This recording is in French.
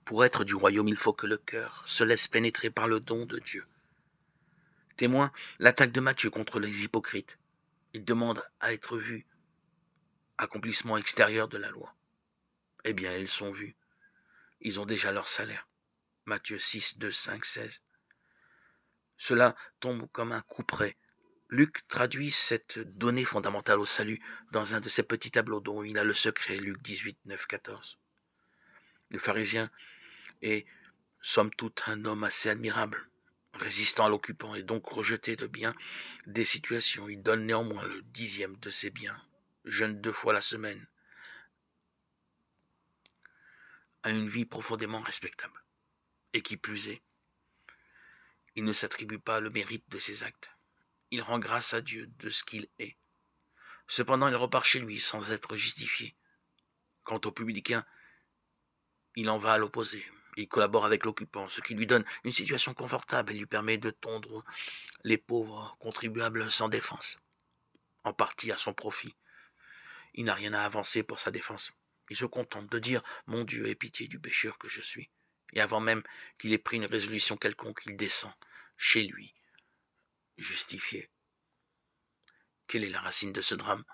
Pour être du royaume, il faut que le cœur se laisse pénétrer par le don de Dieu. Témoin, l'attaque de Matthieu contre les hypocrites. Il demande à être vu, accomplissement extérieur de la loi. Eh bien, ils sont vus. Ils ont déjà leur salaire. Matthieu 6, 2, 5, 16. Cela tombe comme un coup près. Luc traduit cette donnée fondamentale au salut dans un de ses petits tableaux dont il a le secret, Luc 18, 9, 14. Le pharisien est, somme toute, un homme assez admirable, résistant à l'occupant et donc rejeté de bien des situations. Il donne néanmoins le 10e de ses biens, jeûne 2 fois la semaine, a une vie profondément respectable. Et qui plus est, il ne s'attribue pas le mérite de ses actes. Il rend grâce à Dieu de ce qu'il est. Cependant, il repart chez lui sans être justifié. Quant au publicain, il en va à l'opposé. Il collabore avec l'occupant, ce qui lui donne une situation confortable et lui permet de tondre les pauvres contribuables sans défense, en partie à son profit. Il n'a rien à avancer pour sa défense. Il se contente de dire « Mon Dieu, aie pitié du pécheur que je suis ». Et avant même qu'il ait pris une résolution quelconque, il descend chez lui, justifié. Quelle est la racine de ce drame ?